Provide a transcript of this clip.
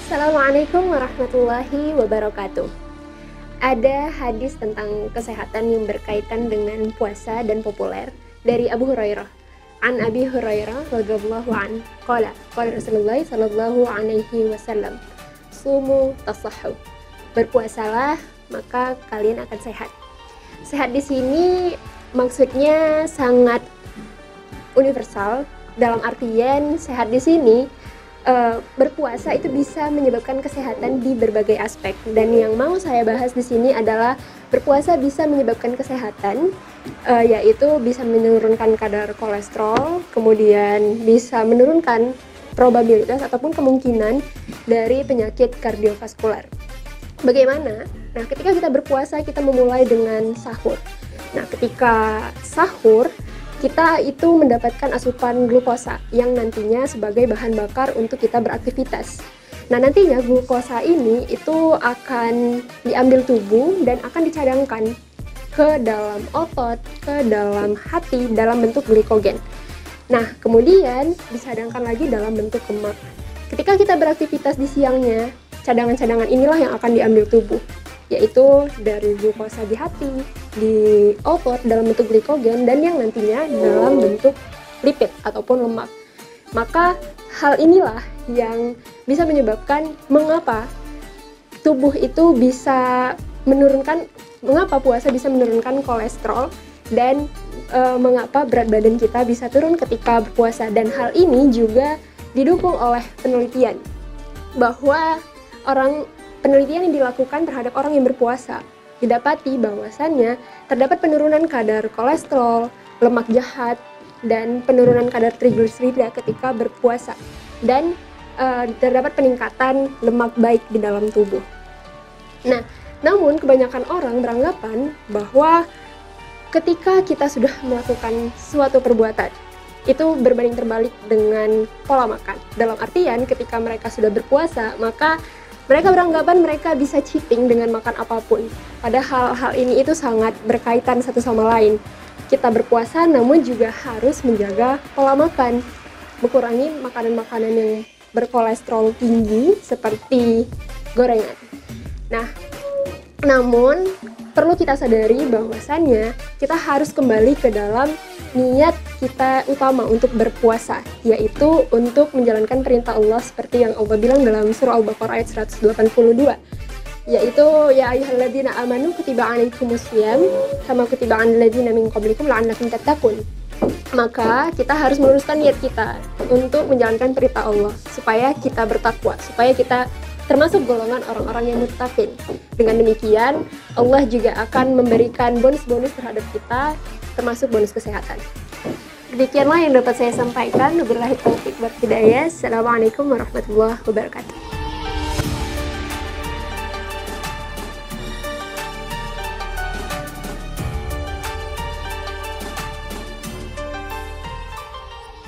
Assalamualaikum warahmatullahi wabarakatuh. Ada hadis tentang kesehatan yang berkaitan dengan puasa dan populer dari Abu Hurairah. An Abi Hurairah radhiyallahu an qala Rasulullah sallallahu alaihi wasallam, sumu tasahhu. Berpuasalah maka kalian akan sehat. Sehat di sini maksudnya sangat universal, dalam artian sehat di sini berpuasa itu bisa menyebabkan kesehatan di berbagai aspek, dan yang mau saya bahas di sini adalah berpuasa bisa menyebabkan kesehatan, yaitu bisa menurunkan kadar kolesterol, kemudian bisa menurunkan probabilitas ataupun kemungkinan dari penyakit kardiovaskular. Bagaimana? Nah, ketika kita berpuasa kita memulai dengan sahur. Nah, ketika sahur kita itu mendapatkan asupan glukosa yang nantinya sebagai bahan bakar untuk kita beraktivitas. Nah, nantinya glukosa ini itu akan diambil tubuh dan akan dicadangkan ke dalam otot, ke dalam hati dalam bentuk glikogen. Nah, kemudian dicadangkan lagi dalam bentuk lemak. Ketika kita beraktivitas di siangnya, cadangan-cadangan inilah yang akan diambil tubuh, yaitu dari glukosa di hati, di otot dalam bentuk glikogen, dan yang nantinya dalam bentuk lipid ataupun lemak. Maka hal inilah yang bisa menyebabkan mengapa tubuh itu bisa menurunkan, mengapa puasa bisa menurunkan kolesterol, dan mengapa berat badan kita bisa turun ketika berpuasa. Dan hal ini juga didukung oleh penelitian, bahwa penelitian yang dilakukan terhadap orang yang berpuasa didapati bahwasannya terdapat penurunan kadar kolesterol, lemak jahat, dan penurunan kadar trigliserida ketika berpuasa, dan terdapat peningkatan lemak baik di dalam tubuh. Nah, namun kebanyakan orang beranggapan bahwa ketika kita sudah melakukan suatu perbuatan itu berbanding terbalik dengan pola makan. Dalam artian ketika mereka sudah berpuasa, maka mereka beranggapan mereka bisa cheating dengan makan apapun. Padahal hal ini itu sangat berkaitan satu sama lain. Kita berpuasa namun juga harus menjaga pola makan. Mengurangi makanan-makanan yang berkolesterol tinggi seperti gorengan. Nah, namun perlu kita sadari bahwasannya kita harus kembali ke dalam niat kita utama untuk berpuasa, yaitu untuk menjalankan perintah Allah seperti yang Allah bilang dalam surah Al-Baqarah ayat 182, yaitu ya ayyuhalladzina amanu kutiba alaikumusiyam kama kutiba alal ladzina min qablikum la'allakum tattaqun. Maka kita harus meluruskan niat kita untuk menjalankan perintah Allah supaya kita bertakwa, supaya kita termasuk golongan orang-orang yang muttaqin. Dengan demikian, Allah juga akan memberikan bonus-bonus terhadap kita, termasuk bonus kesehatan. Demikianlah yang dapat saya sampaikan. Wabillahi taufiq wal hidayah. Assalamualaikum warahmatullahi wabarakatuh.